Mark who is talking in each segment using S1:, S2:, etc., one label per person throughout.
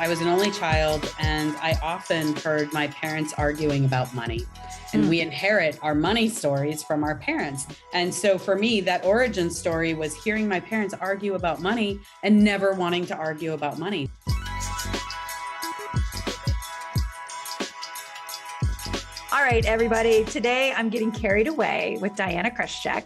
S1: I was an only child, and I often heard my parents arguing about money. And we inherit our money stories from our parents. And so for me, that origin story was hearing my parents argue about money and never wanting to argue about money.
S2: All right, everybody. Today I'm getting carried away with Diana Greshtchuck,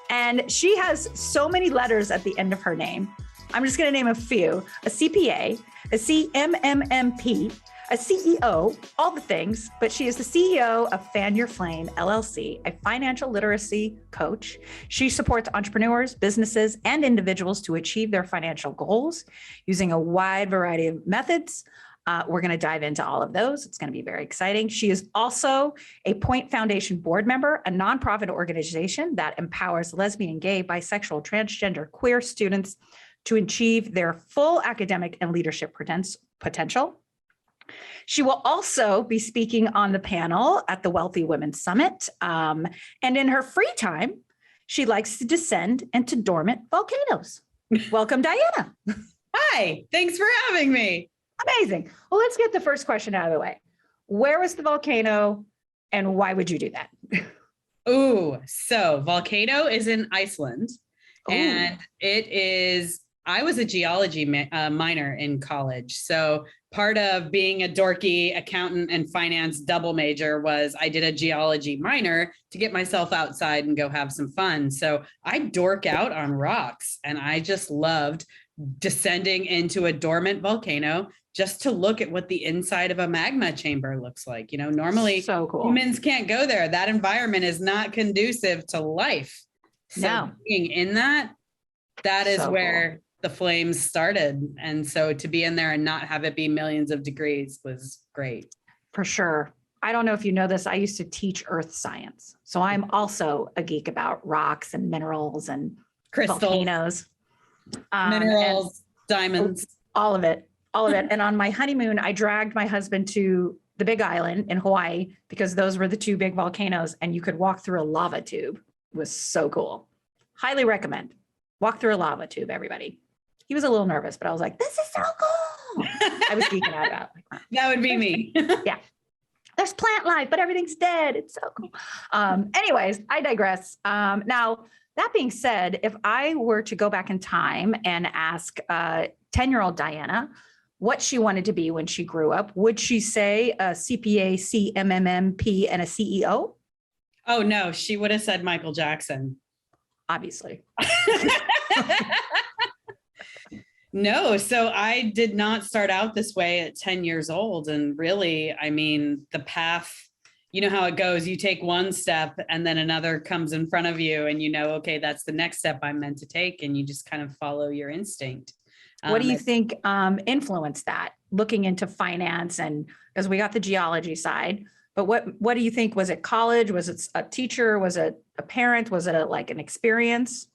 S2: and she has so many letters at the end of her name. I'm just going to name a few: a CPA, a CMMMP, a CEO, all the things, but she is the CEO of Fan Your Flame, LLC, a financial literacy coach. She supports entrepreneurs, businesses, and individuals to achieve their financial goals using a wide variety of methods. We're going to dive into all of those. It's going to be very exciting. She is also a Point Foundation board member, a nonprofit organization that empowers lesbian, gay, bisexual, transgender, queer students to achieve their full academic and leadership potential. She will also be speaking on the panel at the Wealthy Women Summit. And in her free time, she likes to descend into dormant volcanoes. Welcome, Diana.
S1: Hi, thanks for having me.
S2: Amazing. Well, let's get the first question out of the way. Where was the volcano and why would you do that?
S1: Ooh, so volcano is in Iceland.
S2: Ooh.
S1: And I was a geology minor in college. So part of being a dorky accountant and finance double major was I did a geology minor to get myself outside and go have some fun. So I dork out on rocks, and I just loved descending into a dormant volcano just to look at what the inside of a magma chamber looks like. You know, normally
S2: so cool.
S1: Humans can't go there. That environment is not conducive to life. So
S2: no.
S1: Being in that is
S2: so
S1: where
S2: cool.
S1: The flames started. And so to be in there and not have it be millions of degrees was great.
S2: For sure. I don't know if you know this, I used to teach earth science. So I'm also a geek about rocks and minerals and
S1: crystals,
S2: volcanoes.
S1: Minerals, diamonds.
S2: All of it. And on my honeymoon, I dragged my husband to the Big Island in Hawaii because those were the two big volcanoes and you could walk through a lava tube. It was so cool. Highly recommend. Walk through a lava tube, everybody. He was a little nervous, but I was like, this is so cool. I was geeking out about it. Like,
S1: that would be me.
S2: Yeah. There's plant life, but everything's dead. It's so cool. Anyways, I digress. Now, that being said, if I were to go back in time and ask 10-year-old Diana what she wanted to be when she grew up, would she say a CPA, CMMMP, and a CEO?
S1: Oh, no, she would have said Michael Jackson.
S2: Obviously.
S1: No, so I did not start out this way at 10 years old. And really, I mean, the path, you know how it goes. You take one step and then another comes in front of you and you know, okay, that's the next step I'm meant to take. And you just kind of follow your instinct.
S2: What do you think influenced that? Looking into finance, and because we got the geology side, but what do you think? Was it college? Was it a teacher? Was it a parent? Was it like an experience?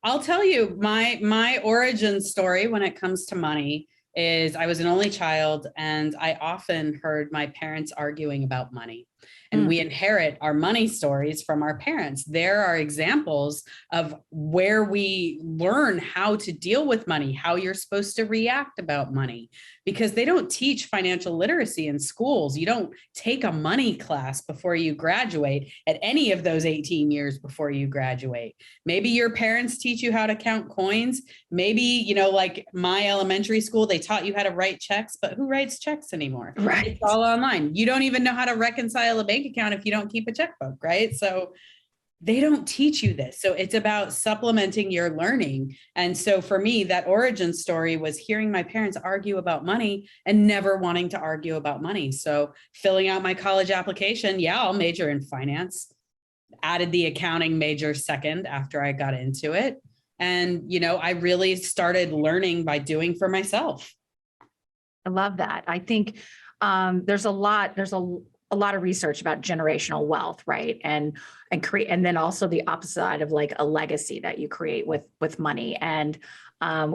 S1: I'll tell you, my origin story when it comes to money is I was an only child, and I often heard my parents arguing about money. And we inherit our money stories from our parents. There are examples of where we learn how to deal with money, how you're supposed to react about money, because they don't teach financial literacy in schools. You don't take a money class before you graduate at any of those 18 years before you graduate. Maybe your parents teach you how to count coins. Maybe, you know, like my elementary school, they taught you how to write checks, but who writes checks anymore?
S2: Right.
S1: It's all online. You don't even know how to reconcile a bank account if you don't keep a checkbook, right? So they don't teach you this. So it's about supplementing your learning. And so for me, that origin story was hearing my parents argue about money and never wanting to argue about money. So filling out my college application, yeah, I'll major in finance, added the accounting major second after I got into it. And, you know, I really started learning by doing for myself.
S2: I love that. I think there's a lot of research about generational wealth, right? And then also the opposite side of like a legacy that you create with money. And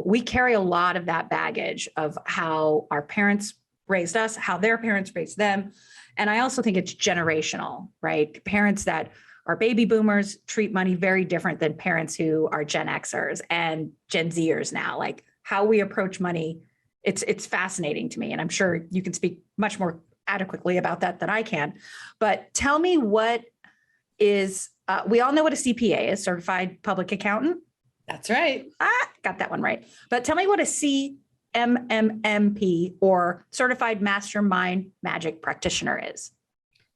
S2: we carry a lot of that baggage of how our parents raised us, how their parents raised them. And I also think it's generational, right? Parents that are baby boomers treat money very different than parents who are Gen Xers and Gen Zers now. Like how we approach money it's fascinating to me. And I'm sure you can speak much more adequately about that than I can. But tell me what is, we all know what a CPA is, certified public accountant.
S1: That's right.
S2: Got that one right. But tell me what a CMMP or certified mastermind magic practitioner is.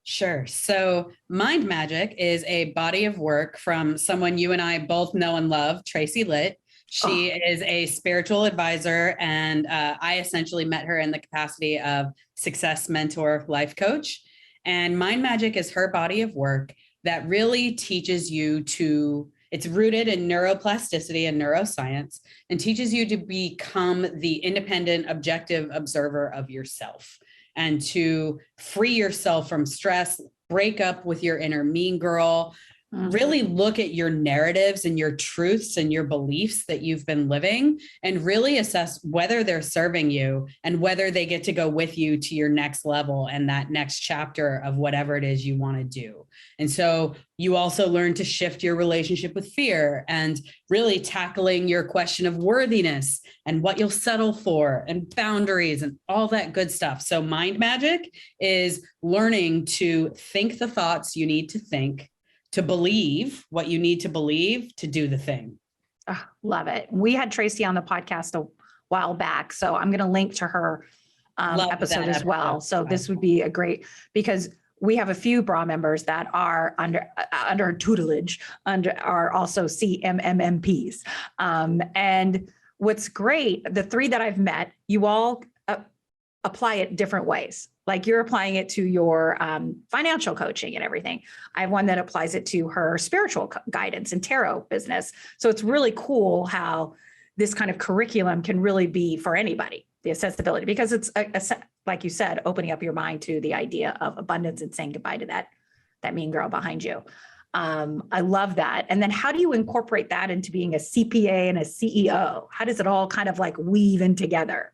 S1: Sure. So Mind Magic is a body of work from someone you and I both know and love, Tracy Litt. She is a spiritual advisor, and I essentially met her in the capacity of success mentor, life coach. And Mind Magic is her body of work that really teaches you to, it's rooted in neuroplasticity and neuroscience, and teaches you to become the independent, objective observer of yourself and to free yourself from stress, break up with your inner mean girl, really look at your narratives and your truths and your beliefs that you've been living, and really assess whether they're serving you and whether they get to go with you to your next level and that next chapter of whatever it is you want to do. And so you also learn to shift your relationship with fear and really tackling your question of worthiness and what you'll settle for and boundaries and all that good stuff. So Mind Magic is learning to think the thoughts you need to think, to believe what you need to believe, to do the thing.
S2: Oh, love it. We had Tracy on the podcast a while back, so I'm going to link to her episode as well. So this would be a great, because we have a few bra members that are under tutelage, are also CMMMPs. And what's great, the three that I've met, you all apply it different ways. Like you're applying it to your financial coaching and everything. I have one that applies it to her spiritual guidance and tarot business. So it's really cool how this kind of curriculum can really be for anybody, the accessibility, because it's, like you said, opening up your mind to the idea of abundance and saying goodbye to that mean girl behind you. I love that. And then how do you incorporate that into being a CPA and a CEO? How does it all kind of like weave in together?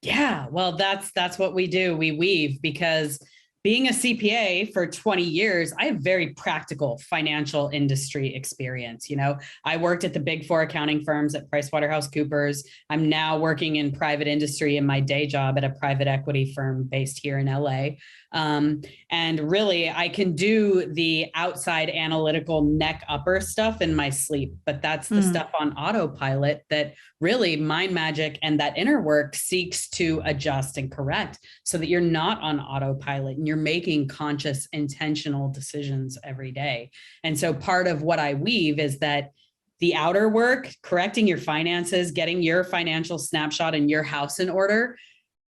S1: Yeah, well, that's what we do. We weave, because being a CPA for 20 years, I have very practical financial industry experience. You know, I worked at the big four accounting firms at PricewaterhouseCoopers. I'm now working in private industry in my day job at a private equity firm based here in LA. And really, I can do the outside analytical neck upper stuff in my sleep, but that's the stuff on autopilot that really Mind Magic and that inner work seeks to adjust and correct so that you're not on autopilot and you're making conscious, intentional decisions every day. And so part of what I weave is that the outer work, correcting your finances, getting your financial snapshot and your house in order,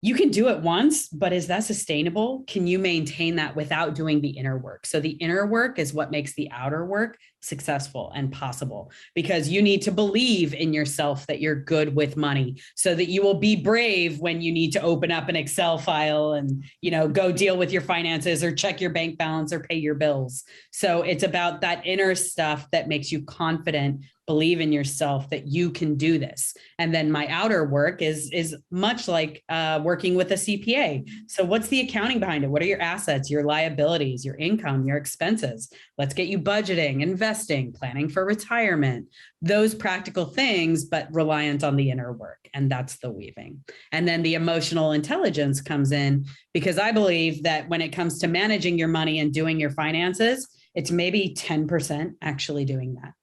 S1: you can do it once, but is that sustainable? Can you maintain that without doing the inner work? So the inner work is what makes the outer work successful and possible, because you need to believe in yourself that you're good with money so that you will be brave when you need to open up an Excel file and, you know, go deal with your finances or check your bank balance or pay your bills. So it's about that inner stuff that makes you confident, believe in yourself that you can do this. And then my outer work is much like working with a CPA. So what's the accounting behind it? What are your assets, your liabilities, your income, your expenses? Let's get you budgeting, investing, planning for retirement, those practical things, but reliant on the inner work. And that's the weaving. And then the emotional intelligence comes in, because I believe that when it comes to managing your money and doing your finances, it's maybe 10% actually doing that.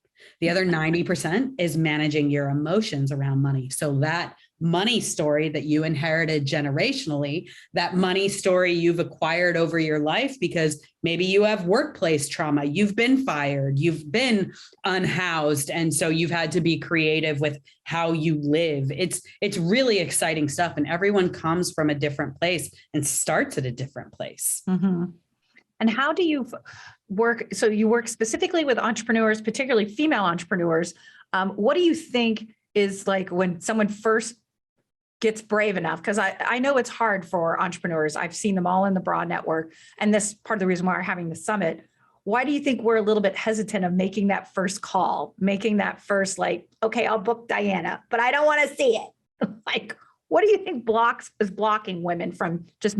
S1: The other 90% is managing your emotions around money. So that money story that you inherited generationally, that money story you've acquired over your life, because maybe you have workplace trauma, you've been fired, you've been unhoused, and so you've had to be creative with how you live. It's really exciting stuff, and everyone comes from a different place and starts at a different place.
S2: Mm-hmm. And how do you work? So you work specifically with entrepreneurs, particularly female entrepreneurs. What do you think is like when someone first gets brave enough? Because I know it's hard for entrepreneurs. I've seen them all in the Bra Network. And this part of the reason why we're having the summit. Why do you think we're a little bit hesitant of making that first call, making that first, like, okay, I'll book Diana, but I don't want to see it. Like, what do you think is blocking women from just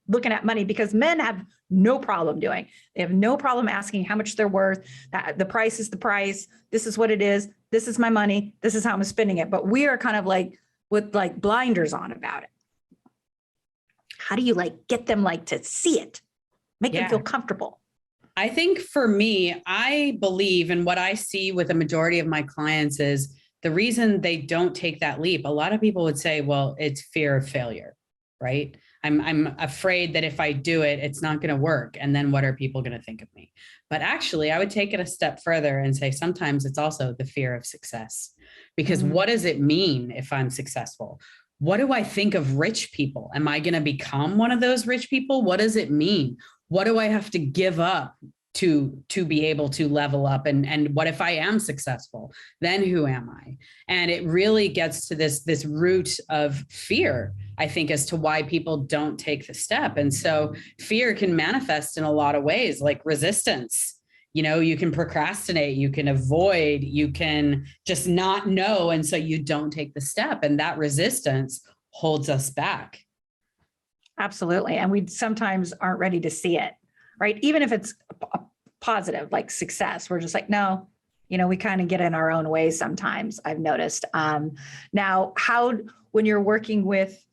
S2: looking at money? Because men have no problem doing. They have no problem asking how much they're worth. The price is the price. This is what it is. This is my money. This is how I'm spending it. But we are kind of like with like blinders on about it? How do you like get them like to see it, make them feel comfortable?
S1: I think for me, I believe in what I see with a majority of my clients is the reason they don't take that leap. A lot of people would say, well, it's fear of failure, right? I'm afraid that if I do it, it's not going to work. And then what are people going to think of me? But actually, I would take it a step further and say sometimes it's also the fear of success. Because what does it mean if I'm successful? What do I think of rich people? Am I going to become one of those rich people? What does it mean? What do I have to give up to be able to level up? And what if I am successful? Then who am I? And it really gets to this root of fear, I think, as to why people don't take the step. And so fear can manifest in a lot of ways, like resistance. You know, you can procrastinate, you can avoid, you can just not know. And so you don't take the step, and that resistance holds us back.
S2: Absolutely. And we sometimes aren't ready to see it, right? Even if it's a positive, like success, we're just like, no, you know, we kind of get in our own way sometimes, I've noticed. Now, when you're working with,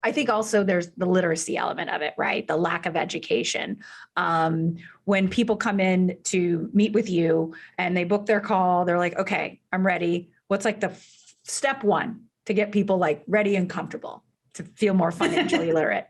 S2: I think also there's the literacy element of it, right? The lack of education. When people come in to meet with you and they book their call, they're like, okay, I'm ready. What's like the step one to get people like ready and comfortable to feel more financially literate?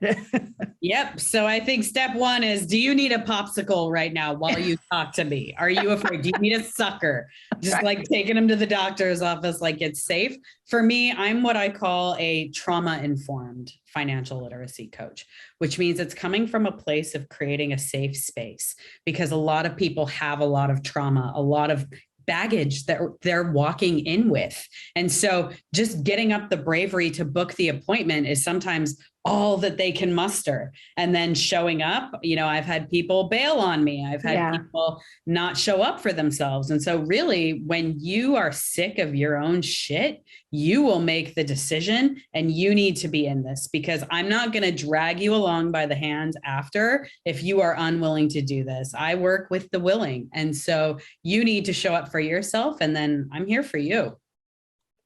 S1: Yep. So I think step one is, do you need a popsicle right now while you talk to me? Are you afraid? Do you need a sucker? Just like taking them to the doctor's office, like it's safe. For me, I'm what I call a trauma-informed financial literacy coach, which means it's coming from a place of creating a safe space, because a lot of people have a lot of trauma, a lot of baggage that they're walking in with. And so just getting up the bravery to book the appointment is sometimes all that they can muster. And then showing up, you know, I've had people bail on me. I've had people not show up for themselves. And so really, when you are sick of your own shit, you will make the decision, and you need to be in this, because I'm not going to drag you along by the hand after if you are unwilling to do this. I work with the willing. And so you need to show up for yourself, and then I'm here for you.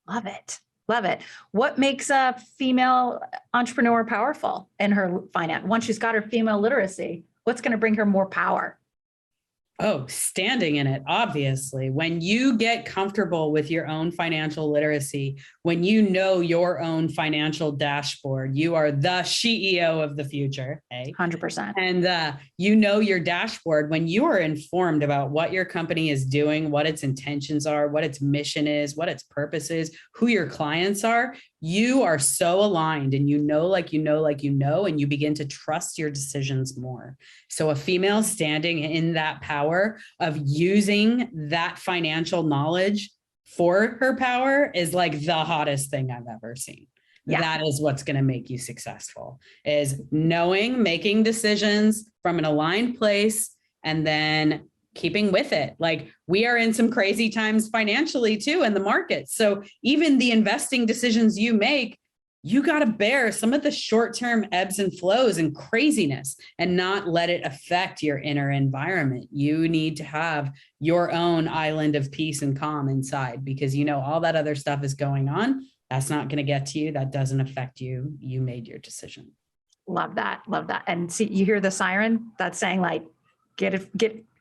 S2: Love it. Love it. What makes a female entrepreneur powerful in her finance? Once she's got her female literacy, what's going to bring her more power?
S1: Oh, standing in it, obviously. When you get comfortable with your own financial literacy, when you know your own financial dashboard, you are the CEO of the future.
S2: 100%.
S1: And you know your dashboard, when you are informed about what your company is doing, what its intentions are, what its mission is, what its purpose is, who your clients are, you are so aligned, and and you begin to trust your decisions more. So a female standing in that power of using that financial knowledge for her power is like the hottest thing I've ever seen. Yeah. That is what's going to make you successful, is knowing, making decisions from an aligned place, and then keeping with it. Like, we are in some crazy times financially too in the market. So even the investing decisions you make, you got to bear some of the short-term ebbs and flows and craziness, and not let it affect your inner environment. You need to have your own island of peace and calm inside, because you know all that other stuff is going on. That's not going to get to you. That doesn't affect you. You made your decision.
S2: Love that. Love that. And see, you hear the siren that's saying like,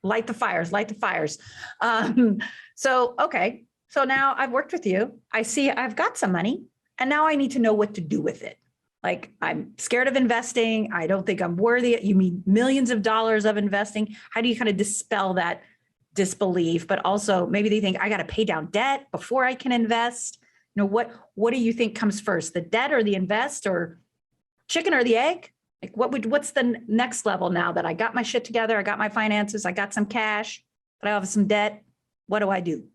S2: light the fires, light the fires. Okay. So now I've worked with you. I see I've got some money, and now I need to know what to do with it. Like, I'm scared of investing. I don't think I'm worthy. You mean millions of dollars of investing. How do you kind of dispel that disbelief? But also maybe they think I got to pay down debt before I can invest. You know, what do you think comes first, the debt or the invest, or chicken or the egg? Like, what's the next level now that I got my shit together? I got my finances, I got some cash, but I have some debt. What do I do?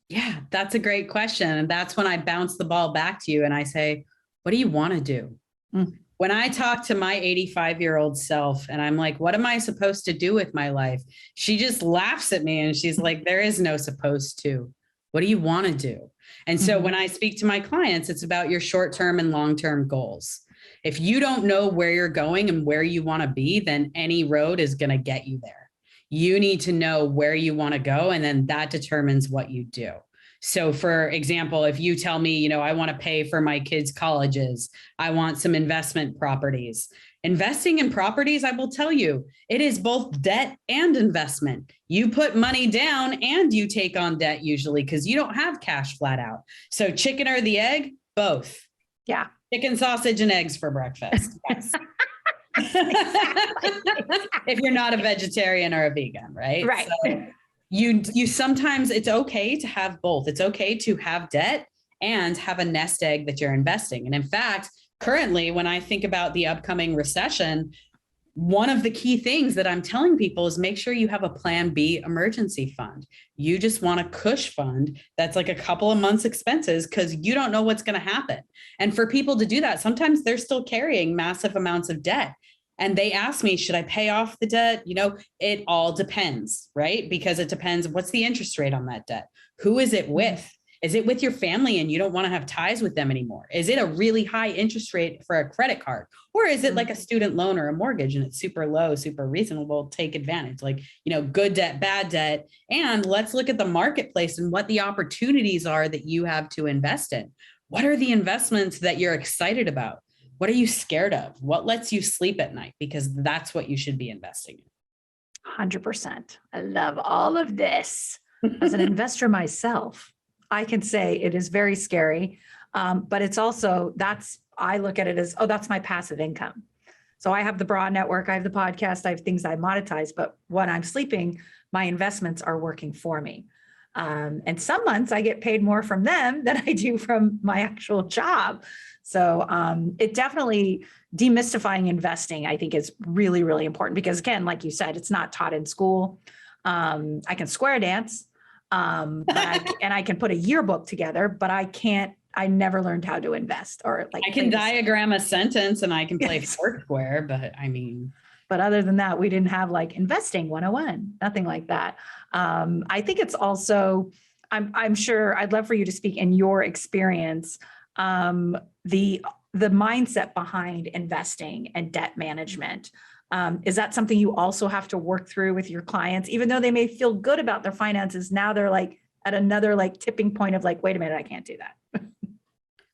S1: Yeah, that's a great question. And that's when I bounce the ball back to you and I say, what do you want to do? When I talk to my 85-year-old self and I'm like, what am I supposed to do with my life? She just laughs at me and she's like, there is no supposed to. What do you want to do? And so when I speak to my clients, it's about your short-term and long-term goals. If you don't know where you're going and where you want to be, then any road is going to get you there. You need to know where you want to go, and then that determines what you do. So for example, if you tell me, I want to pay for my kids' colleges, I want some investment properties. Investing in properties, I will tell you, it is both debt and investment. You put money down and you take on debt usually because you don't have cash flat out. So chicken or the egg, both.
S2: Yeah.
S1: Chicken, sausage, and eggs for breakfast. Yes. If you're not a vegetarian or a vegan, right?
S2: Right.
S1: So you sometimes it's okay to have both. It's okay to have debt and have a nest egg that you're investing. And in fact, currently, when I think about the upcoming recession, one of the key things that I'm telling people is make sure you have a plan B emergency fund. You just want a cush fund that's like a couple of months expenses because you don't know what's going to happen. And for people to do that, sometimes they're still carrying massive amounts of debt. And they ask me, should I pay off the debt? It all depends, right? Because it depends. What's the interest rate on that debt? Who is it with? Is it with your family and you don't want to have ties with them anymore? Is it a really high interest rate for a credit card? Or is it like a student loan or a mortgage and it's super low, super reasonable, take advantage, like, good debt, bad debt. And let's look at the marketplace and what the opportunities are that you have to invest in. What are the investments that you're excited about? What are you scared of? What lets you sleep at night? Because that's what you should be investing in.
S2: 100%. I love all of this. As an investor myself, I can say it is very scary, but it's also, I look at it as, that's my passive income. So I have the broad network, I have the podcast, I have things I monetize, but when I'm sleeping, my investments are working for me. And some months I get paid more from them than I do from my actual job. So it definitely, demystifying investing, I think, is really, really important because, again, like you said, it's not taught in school. I can square dance, and I can put a yearbook together, but I never learned how to invest or like.
S1: I can diagram a sentence and I can play Foursquare, but But
S2: other than that, we didn't have like investing 101, nothing like that. I think it's also, I'm sure I'd love for you to speak in your experience, the mindset behind investing and debt management. Is that something you also have to work through with your clients, even though they may feel good about their finances? Now they're like at another like tipping point of like, wait a minute, I can't do that.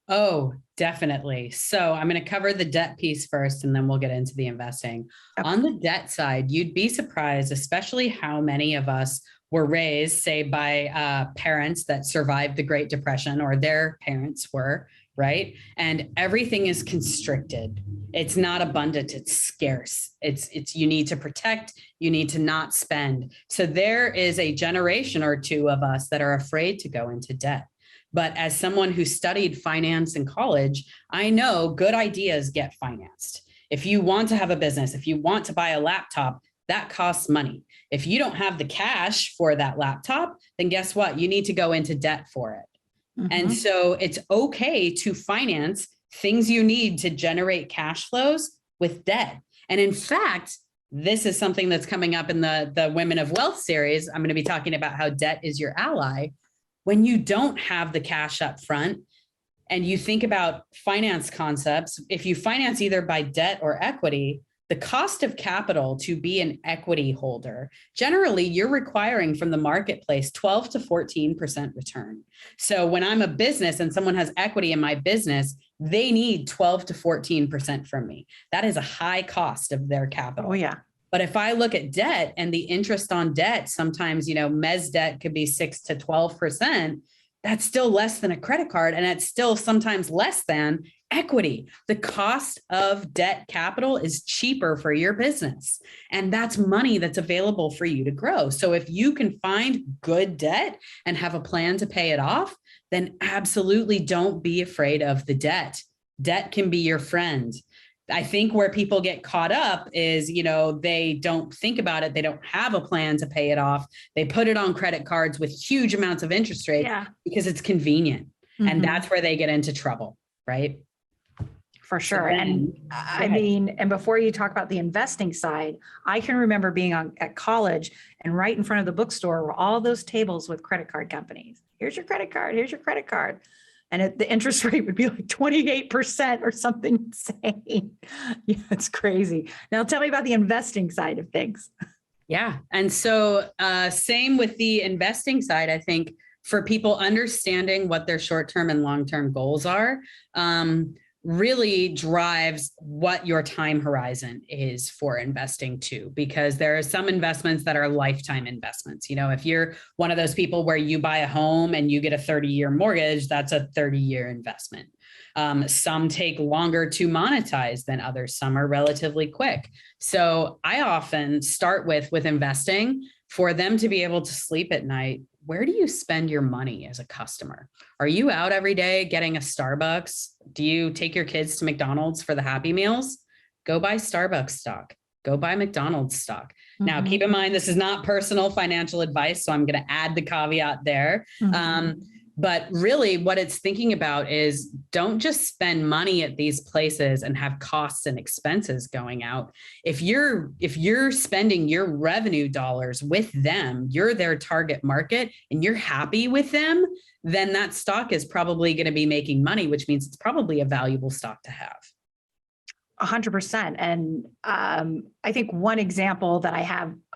S1: Oh, definitely. So I'm going to cover the debt piece first, and then we'll get into the investing. Okay. On the debt side, you'd be surprised, especially how many of us were raised, say, by parents that survived the Great Depression, or their parents were, right? And everything is constricted. It's not abundant, it's scarce. It's you need to protect, you need to not spend. So there is a generation or two of us that are afraid to go into debt. But as someone who studied finance in college, I know good ideas get financed. If you want to have a business, if you want to buy a laptop, that costs money. If you don't have the cash for that laptop, then guess what? You need to go into debt for it. Mm-hmm. And so it's okay to finance things you need to generate cash flows with debt. And in fact, this is something that's coming up in the Women of Wealth series. I'm going to be talking about how debt is your ally. When you don't have the cash up front and you think about finance concepts, if you finance either by debt or equity, the cost of capital to be an equity holder, generally you're requiring from the marketplace 12 to 14% return. So when I'm a business and someone has equity in my business, they need 12 to 14% from me. That is a high cost of their capital.
S2: Oh, yeah.
S1: But if I look at debt and the interest on debt, sometimes, mezz debt could be 6 to 12%. That's still less than a credit card. And it's still sometimes less than equity. The cost of debt capital is cheaper for your business. And that's money that's available for you to grow. So if you can find good debt and have a plan to pay it off, then absolutely don't be afraid of the debt. Debt can be your friend. I think where people get caught up is, they don't think about it. They don't have a plan to pay it off. They put it on credit cards with huge amounts of interest rate because it's convenient. Mm-hmm. And that's where they get into trouble, right?
S2: For sure. And and before you talk about the investing side, I can remember being at college and right in front of the bookstore were all those tables with credit card companies. Here's your credit card. Here's your credit card. And the interest rate would be like 28% or something insane. Yeah, it's crazy. Now tell me about the investing side of things.
S1: Yeah. And so same with the investing side, I think for people understanding what their short-term and long-term goals are, really drives what your time horizon is for investing too, because there are some investments that are lifetime investments. You know, if you're one of those people where you buy a home and you get a 30-year mortgage, that's a 30-year investment. Some take longer to monetize than others. Some are relatively quick. So I often start with investing for them to be able to sleep at night. Where do you spend your money as a customer? Are you out every day getting a Starbucks? Do you take your kids to McDonald's for the Happy Meals? Go buy Starbucks stock. Go buy McDonald's stock. Mm-hmm. Now, keep in mind, this is not personal financial advice, so I'm going to add the caveat there. Mm-hmm. But really what it's thinking about is don't just spend money at these places and have costs and expenses going out. If you're spending your revenue dollars with them, you're their target market and you're happy with them, then that stock is probably going to be making money, which means it's probably a valuable stock to have.
S2: 100%. And I think one example that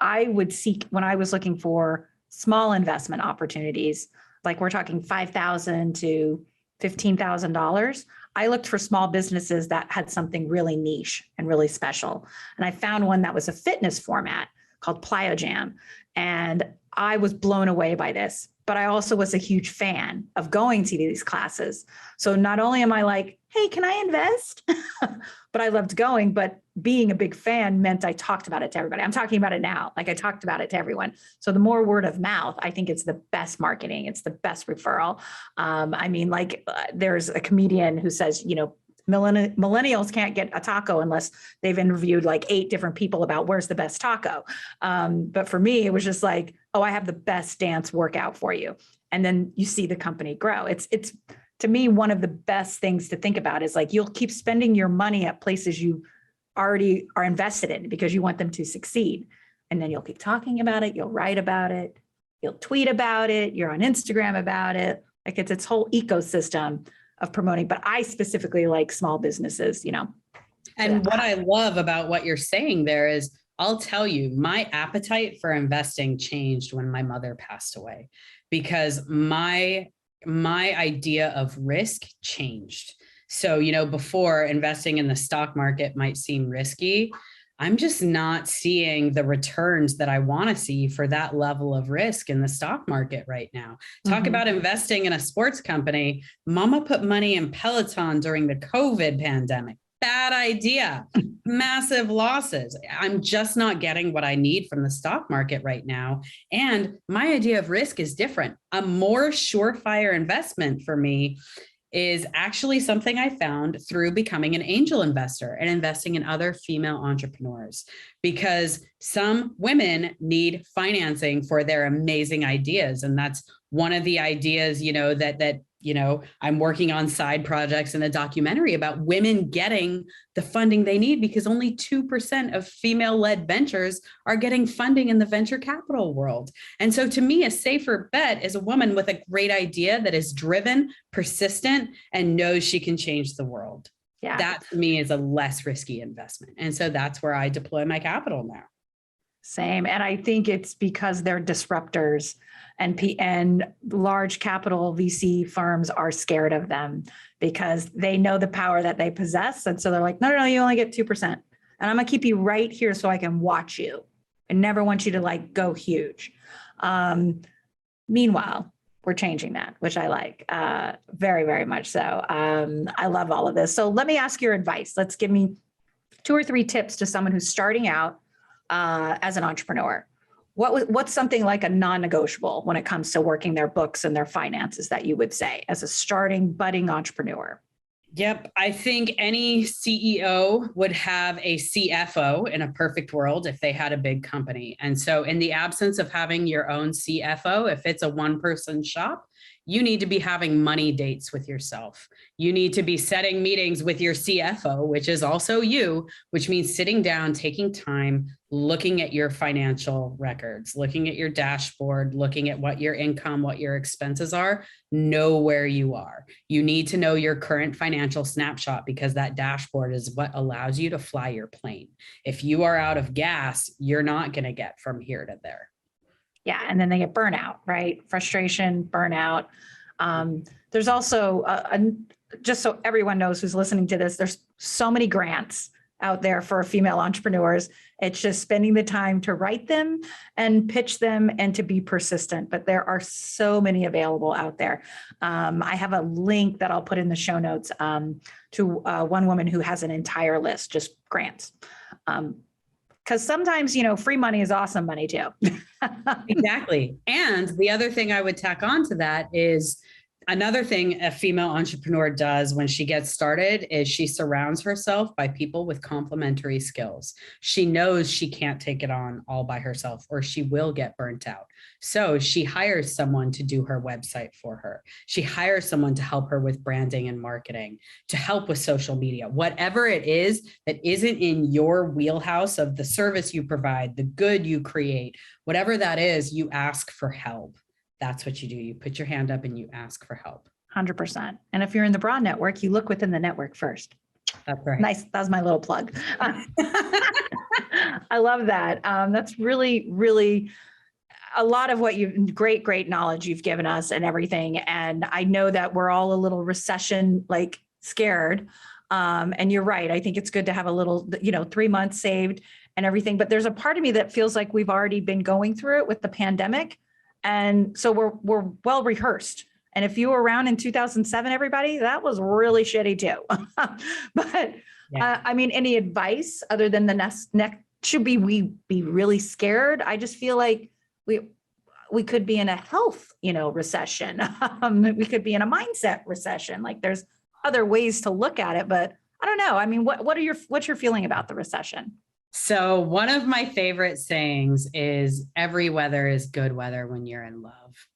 S2: I would seek when I was looking for small investment opportunities, like we're talking $5,000 to $15,000. I looked for small businesses that had something really niche and really special. And I found one that was a fitness format called Plyo. And I was blown away by this, but I also was a huge fan of going to these classes. So not only am I like, hey, can I invest? But I loved going, but being a big fan meant I talked about it to everybody. I'm talking about it now. Like I talked about it to everyone. So the more word of mouth, I think it's the best marketing. It's the best referral. There's a comedian who says, you know, millennials can't get a taco unless they've interviewed like 8 different people about where's the best taco. But for me, it was just like, oh, I have the best dance workout for you. And then you see the company grow. It's to me, one of the best things to think about is like, you'll keep spending your money at places you already are invested in because you want them to succeed. And then you'll keep talking about it. You'll write about it. You'll tweet about it. You're on Instagram about it. Like it's its whole ecosystem of promoting, but I specifically like small businesses, you know.
S1: And what I love about what you're saying there is, I'll tell you, my appetite for investing changed when my mother passed away because my idea of risk changed. So, you know, before investing in the stock market might seem risky, I'm just not seeing the returns that I want to see for that level of risk in the stock market right now. Talk about investing in a sports company. Mama put money in Peloton during the COVID pandemic. Bad idea. Massive losses. I'm just not getting what I need from the stock market right now. And my idea of risk is different. A more surefire investment for me is actually something I found through becoming an angel investor and investing in other female entrepreneurs, because some women need financing for their amazing ideas. And that's one of the ideas, you know, that I'm working on side projects and a documentary about women getting the funding they need, because only 2% of female-led ventures are getting funding in the venture capital world. And so to me, a safer bet is a woman with a great idea that is driven, persistent, and knows she can change the world. Yeah. That to me is a less risky investment. And so that's where I deploy my capital now.
S2: Same. And I think it's because they're disruptors and large capital VC firms are scared of them because they know the power that they possess. And so they're like, no, you only get 2%. And I'm going to keep you right here so I can watch you. I never want you to like go huge. Meanwhile, we're changing that, which I like very, very much so. I love all of this. So let me ask your advice. Let's give me 2 or 3 tips to someone who's starting out as an entrepreneur. What's something like a non-negotiable when it comes to working their books and their finances that you would say as a starting budding entrepreneur?
S1: Yep. I think any CEO would have a CFO in a perfect world if they had a big company. And so in the absence of having your own CFO, if it's a one-person shop, you need to be having money dates with yourself. You need to be setting meetings with your CFO, which is also you, which means sitting down, taking time, looking at your financial records, looking at your dashboard, looking at what your income, what your expenses are, know where you are. You need to know your current financial snapshot because that dashboard is what allows you to fly your plane. If you are out of gas, you're not going to get from here to there.
S2: Yeah. And then they get burnout, right? Frustration, burnout. There's also, just so everyone knows who's listening to this, there's so many grants out there for female entrepreneurs. It's just spending the time to write them and pitch them and to be persistent. But there are so many available out there. I have a link that I'll put in the show notes to one woman who has an entire list, just grants. Because sometimes, free money is awesome money too.
S1: Exactly. And the other thing I would tack on to that is another thing a female entrepreneur does when she gets started is she surrounds herself by people with complementary skills. She knows she can't take it on all by herself or she will get burnt out. So she hires someone to do her website for her. She hires someone to help her with branding and marketing, to help with social media, whatever it is that isn't in your wheelhouse of the service you provide, the good you create, whatever that is, you ask for help. That's what you do. You put your hand up and you ask for help.
S2: 100%. And if you're in the broad network, you look within the network first.
S1: That's right.
S2: Nice. That's my little plug. I love that. That's really, really a lot of what great knowledge you've given us and everything. And I know that we're all a little recession, scared. And you're right. I think it's good to have a little, 3 months saved and everything. But there's a part of me that feels like we've already been going through it with the pandemic. And so we're well rehearsed. And if you were around in 2007, everybody, that was really shitty too. But yeah. Any advice other than the next should we be really scared? I just feel like we could be in a health, recession. We could be in a mindset recession. There's other ways to look at it, but I don't know. What's your feeling about the recession?
S1: So one of my favorite sayings is every weather is good weather when you're in love.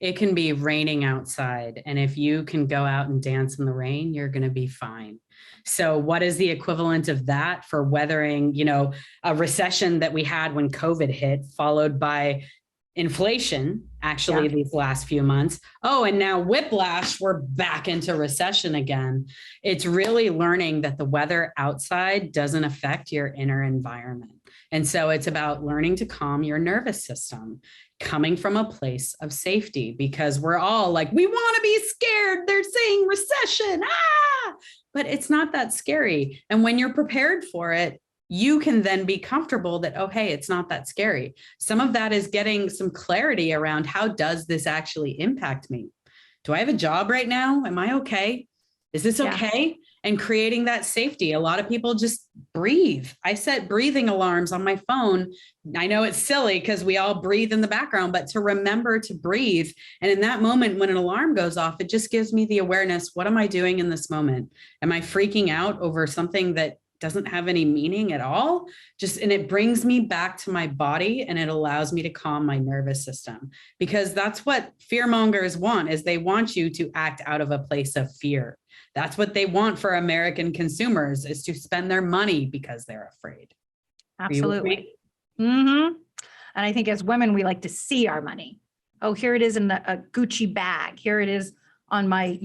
S1: It can be raining outside. And if you can go out and dance in the rain, you're going to be fine. So what is the equivalent of that for weathering, a recession that we had when COVID hit, followed by inflation, actually, these last few months. Oh, and now whiplash, we're back into recession again. It's really learning that the weather outside doesn't affect your inner environment. And so it's about learning to calm your nervous system, coming from a place of safety, because we're all like, we want to be scared. They're saying recession, but it's not that scary. And when you're prepared for it, you can then be comfortable that, oh, hey, it's not that scary. Some of that is getting some clarity around how does this actually impact me? Do I have a job right now? Am I okay? Is this okay? And creating that safety. A lot of people just breathe. I set breathing alarms on my phone. I know it's silly because we all breathe in the background, but to remember to breathe. And in that moment, when an alarm goes off, it just gives me the awareness. What am I doing in this moment? Am I freaking out over something that doesn't have any meaning at all? And it brings me back to my body and it allows me to calm my nervous system, because that's what fear mongers want, is they want you to act out of a place of fear. That's what they want for American consumers, is to spend their money because they're afraid.
S2: Absolutely. Mm-hmm. And I think as women, we like to see our money. Oh, here it is in a Gucci bag. Here it is on my,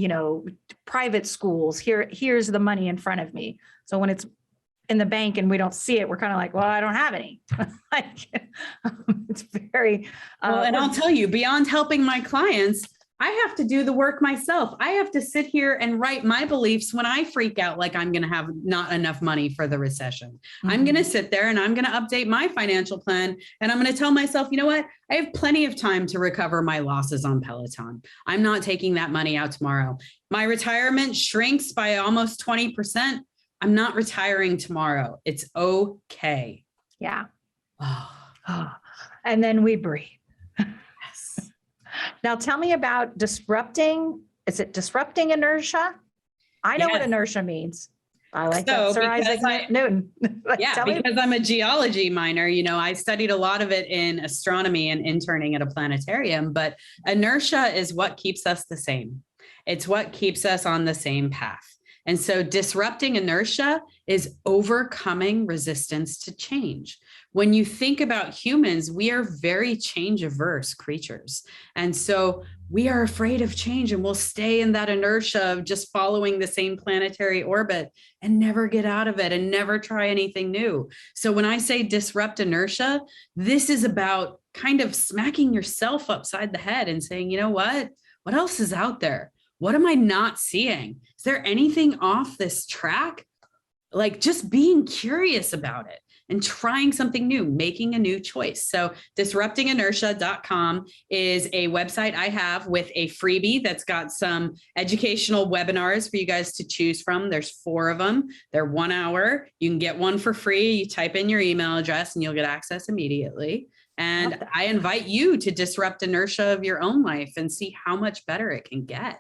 S2: private schools. Here's the money in front of me. So when it's in the bank and we don't see it, we're kind of like, well, I don't have any. It's very
S1: well. And I'll tell you, beyond helping my clients, I have to do the work myself. I have to sit here and write my beliefs when I freak out like I'm going to have not enough money for the recession. Mm-hmm. I'm going to sit there and I'm going to update my financial plan. And I'm going to tell myself, you know what? I have plenty of time to recover my losses on Peloton. I'm not taking that money out tomorrow. My retirement shrinks by almost 20%. I'm not retiring tomorrow. It's okay.
S2: Yeah. And then we breathe. Now tell me about disrupting. Is it disrupting inertia? I know what inertia means. I like that. Sir Isaac Newton.
S1: Because I'm a geology minor, I studied a lot of it in astronomy and interning at a planetarium, but inertia is what keeps us the same. It's what keeps us on the same path. And so disrupting inertia is overcoming resistance to change. When you think about humans, we are very change averse creatures. And so we are afraid of change, and we'll stay in that inertia of just following the same planetary orbit and never get out of it and never try anything new. So when I say disrupt inertia, this is about kind of smacking yourself upside the head and saying, you know what else is out there? What am I not seeing? Is there anything off this track? Like just being curious about it and trying something new, making a new choice. So disruptinginertia.com is a website I have with a freebie that's got some educational webinars for you guys to choose from. There's 4 of them. They're 1 hour. You can get one for free. You type in your email address and you'll get access immediately. And I invite you to disrupt inertia of your own life and see how much better it can get.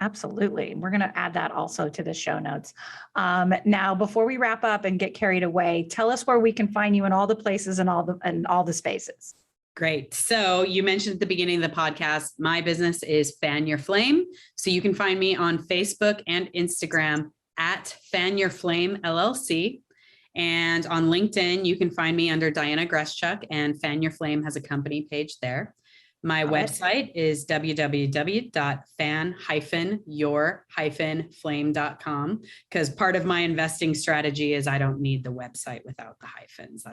S2: Absolutely. We're going to add that also to the show notes. Now, before we wrap up and get carried away, tell us where we can find you in all the places and all the spaces.
S1: Great. So you mentioned at the beginning of the podcast, my business is Fan Your Flame. So you can find me on Facebook and Instagram at Fan Your Flame LLC. And on LinkedIn, you can find me under Diana Greshtchuck, and Fan Your Flame has a company page there. My website is www.fan-your-flame.com, because part of my investing strategy is I don't need the website without the hyphens.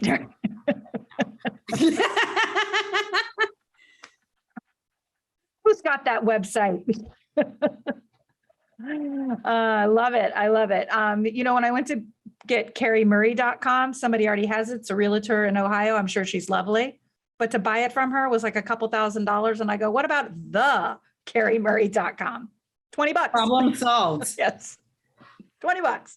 S2: Who's got that website? I love it. I love it. When I went to get carriemurray.com, somebody already has it. It's a realtor in Ohio. I'm sure she's lovely. But to buy it from her was like a couple $1,000s. And I go, what about the carriemurray.com? $20.
S1: Problem solved.
S2: Yes. $20.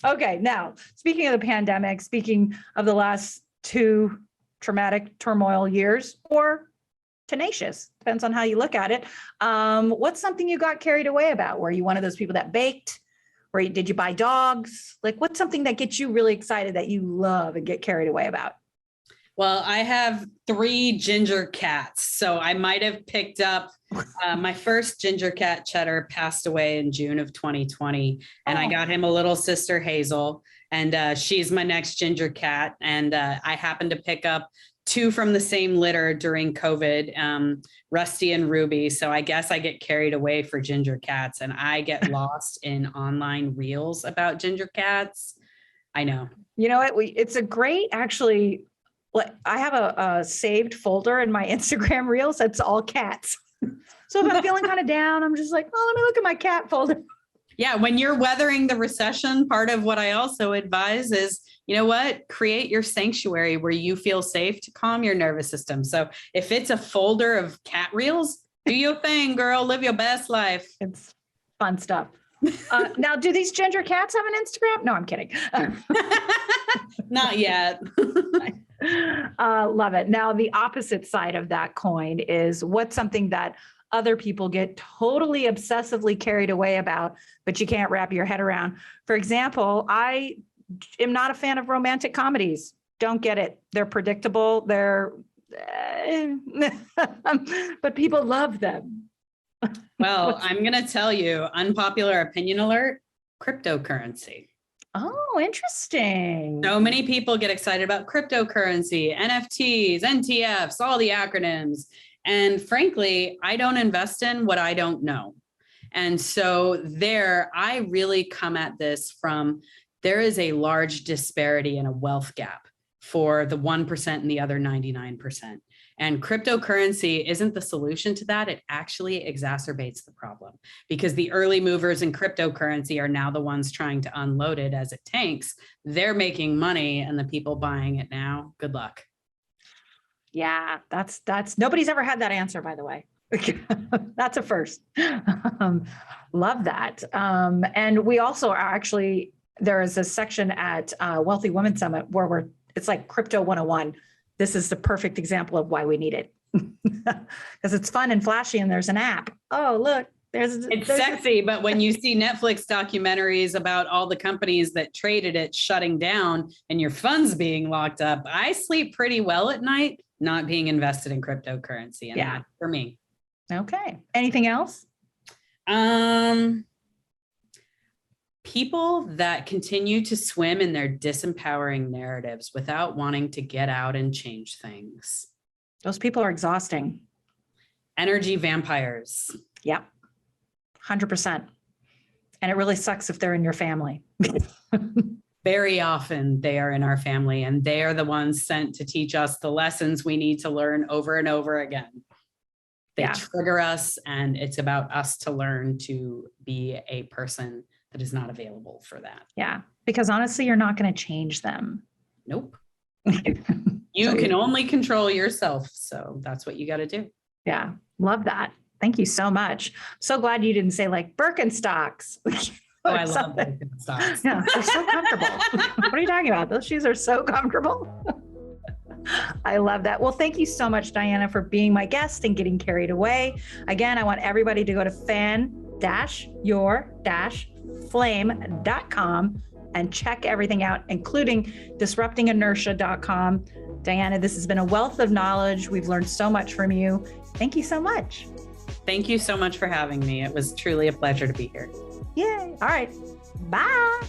S2: Okay. Now, speaking of the pandemic, speaking of the last 2 traumatic turmoil years, or tenacious, depends on how you look at it. What's something you got carried away about? Were you one of those people that baked? Did you buy dogs? Like, what's something that gets you really excited that you love and get carried away about?
S1: Well, I have 3 ginger cats, so I might have picked up my first ginger cat, Cheddar, passed away in June of 2020, and I got him a little sister, Hazel, and she's my next ginger cat. And I happened to pick up 2 from the same litter during COVID, Rusty and Ruby. So I guess I get carried away for ginger cats, and I get lost in online reels about ginger cats. I know. You know what?
S2: It's a great, actually. I have a saved folder in my Instagram reels that's all cats. So if I'm feeling kind of down, I'm just like, oh, let me look at my cat folder.
S1: Yeah, when you're weathering the recession, part of what I also advise is, you know what, create your sanctuary where you feel safe to calm your nervous system. So if it's a folder of cat reels, do your thing, girl, live your best life.
S2: It's fun stuff. Now, do these ginger cats have an Instagram? No, I'm kidding.
S1: Not yet.
S2: Love it. Now, the opposite side of that coin is what's something that other people get totally obsessively carried away about, but you can't wrap your head around. For example, I am not a fan of romantic comedies. Don't get it. They're predictable. But people love them.
S1: Well, I'm going to tell you, unpopular opinion alert, cryptocurrency.
S2: Oh, interesting.
S1: So many people get excited about cryptocurrency, NFTs, NTFs, all the acronyms. And frankly, I don't invest in what I don't know. And so I really come at this from, there is a large disparity and a wealth gap for the 1% and the other 99%. And cryptocurrency isn't the solution to that. It actually exacerbates the problem, because the early movers in cryptocurrency are now the ones trying to unload it as it tanks. They're making money, and the people buying it now, good luck.
S2: Yeah, that's nobody's ever had that answer, by the way. That's a first. Love that. And we also are actually, there is a section at Wealthy Women Summit where it's like Crypto 101. This is the perfect example of why we need it, because it's fun and flashy, and there's an app. Oh, look, it's
S1: sexy. But when you see Netflix documentaries about all the companies that traded it shutting down and your funds being locked up, I sleep pretty well at night not being invested in cryptocurrency. And that's for me.
S2: Okay. Anything else?
S1: People that continue to swim in their disempowering narratives without wanting to get out and change things.
S2: Those people are exhausting.
S1: Energy vampires.
S2: Yeah, 100%. And it really sucks if they're in your family.
S1: Very often they are in our family, and they are the ones sent to teach us the lessons we need to learn over and over again. They trigger us, and it's about us to learn to be a person that is not available for that.
S2: Yeah, because honestly, you're not going to change them.
S1: Nope. You can only control yourself. So that's what you got to do.
S2: Yeah, love that. Thank you so much. So glad you didn't say like Birkenstocks.
S1: Oh, I love Birkenstocks.
S2: Yeah, they're so comfortable. What are you talking about? Those shoes are so comfortable. I love that. Well, thank you so much, Diana, for being my guest and getting carried away. Again, I want everybody to go to fan-your-flame.com and check everything out, including disruptinginertia.com. Diana, this has been a wealth of knowledge. We've learned so much from you. Thank you so much.
S1: Thank you so much for having me. It was truly a pleasure to be here.
S2: Yay. All right. Bye.